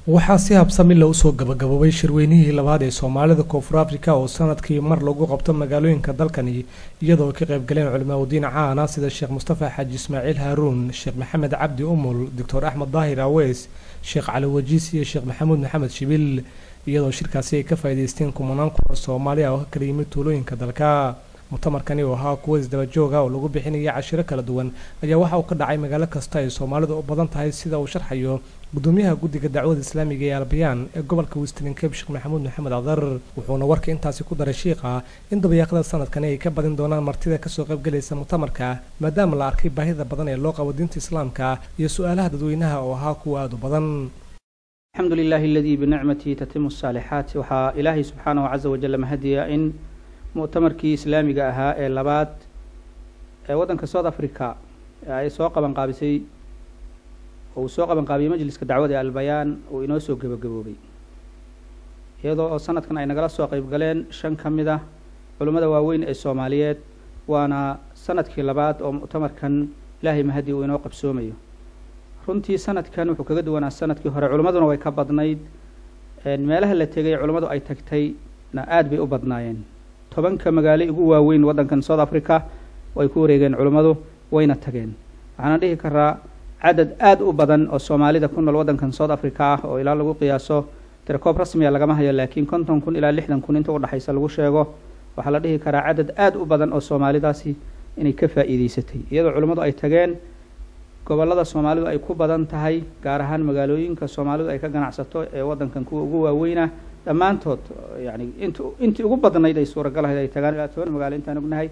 waxaa si habsami loo soo gabagaboway shirweynihii labaad ee Soomaalida Koonfur Afrika oo sanadkii mar lagu qabto magaalooyinka dalkani iyadoo ka qayb galeen culimada caan ah sida Sheekh Mustafa Xaaji Ismaaciil Haruun, Sheekh Maxamed Cabdi Umul, Dr. Axmed Daahir Aweys, Sheekh Cali Wajiis iyo Sheekh Maxamuud Maxamed Shibil iyadoo shirkaasi ay ka faa'iideysteen kumanaan kuwa Soomaali ah oo ka yimid tuulooyinka dalka. mutamarkani oo ahaa kuwa isdaba joog ah oo lagu bixinaya cashiro kala duwan ayaa waxa uu ka dhacay magaalo kasta ay Soomaalidu u badan tahay sida uu sharxayo gudoomiyaha guddiga dacwada Islaamiga ee Albayaan ee gobolka Western Cape Sheekh Maxamuud Maxamed Cadar wuxuuna warka intaasi ku daray sheekha in dabayaaqada sanadkan ay ka badin doonaan martida ka soo qayb galaysa mutamarka maadaama la arkay baahida badan ee loo qabo diinta Islaamka iyo su'aalaha dadweynaha oo ahaa kuwa aad u badan. alxamdulillahi alladhi bi ni'matihi tatimmu as-salihat waxa ilaahi subhanahu wa 'azza wa jalla mahadiya in mu'tamarkii islaamiga ahaa ee labaad ee wadanka South Africa ay soo qaban qaabisay oo soo qaban qaabiyay majliska dacwada Albayaan oo inoo soo gabagaboobay iyadoo sanadkan ay nagala soo qayb galeen 5 kamida culimada waaweyn ee Soomaaliyeed waana sanadkii labaad oo mu'tamarkan ilaahay mahadi uu inoo qabsoomayo. runtii sanadkan wuxuu kaga duwanaa sanadkii hore culimaduna way ka badnayd meelaha la tagay culimadu ay tagtay na aad bay u badnaayeen. 10 magaalo ugu waaweyn wadankan South Africa way ku wareegeen culimadu wayna tageen. waxaan dhihi karaa cadad aad u badan oo Soomaalida ku nool wadankan South Africa oo ilaa lagu qiyaaso tirkoob rasmi ah lagama hayo laakiin 50,000 ilaa 60,000 inta u dhaxaysa lagu sheego waxa la dhihi karaa cadad aad u badan oo Soomaalidaasi inay ka faa'iideysatay iyadoo culimadu ay tageen gobolada Soomaalidu ay ku badan tahay gaar ahaan magaalooyinka Soomaalidu ay ka ganacsato ee wadankan kuwa ugu waaweyn dhammaantood yani intii ugu badanayd ay suuragal ahayd ay tagaan ilaa 10 magaalo intaan ognahay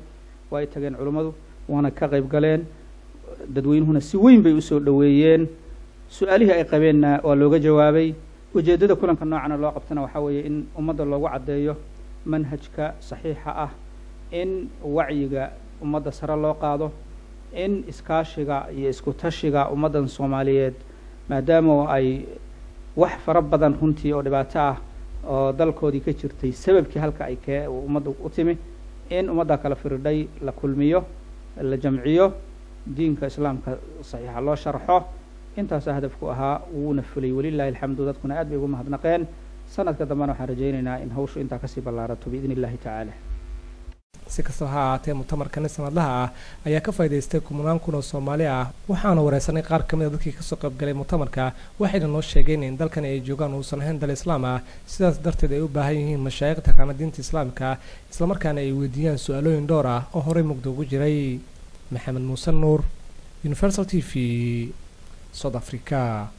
way tageen culimadu waana ka qayb galeen dadweynuhuna si weyn bay u soo dhaweeyeen su'aalihi ay qabeenna waa looga jawaabay. ujeedada kulanka noocan loo qabtana waxa weeye in ummadda loogu cadeeyo manhajka saxiixa ah in wacyiga ummadda sare loo qaado in iskaashiga iyo isku tashiga ummadan Soomaaliyeed maadaama ay wax fara badan runtii oo dhibaato ah oo dalkoodii ka jirtay sababkii halka ay ka ummaddu u timi in ummadda kala firdhay la kulmiyo la jamciyo diinka islaamka saxiixa loo sharxo intaas hadafku ahaa wuuna fulay walillahi alhamdu dadkuna aad bay ugu mahadnaqeen. sanadka dambana waxaan rajaynaynaa in hawshu inta ka sii ballaarato biidnillahi ta'ala. si kastoo ha ahaatee mutamarkan sanadlaha ah ayaa ka faa'iideystay kumanaan kun oo Soomaali ah waxaana wareysanay qaar kamid ah dadkii ka soo qayb galay mutamarka waxayna noo sheegeen in dalkan ay joogaan uusan ahayn dal Islaam ah sidaas darteed ay u baahan yihiin mashaayikh taqaana diinta Islaamka isla markaana ay weydiiyaan su'aalooyin dhowr ah oo horey mugdo ugu jiray. Maxamed Muuse Nuur, Universal TV, South Africa.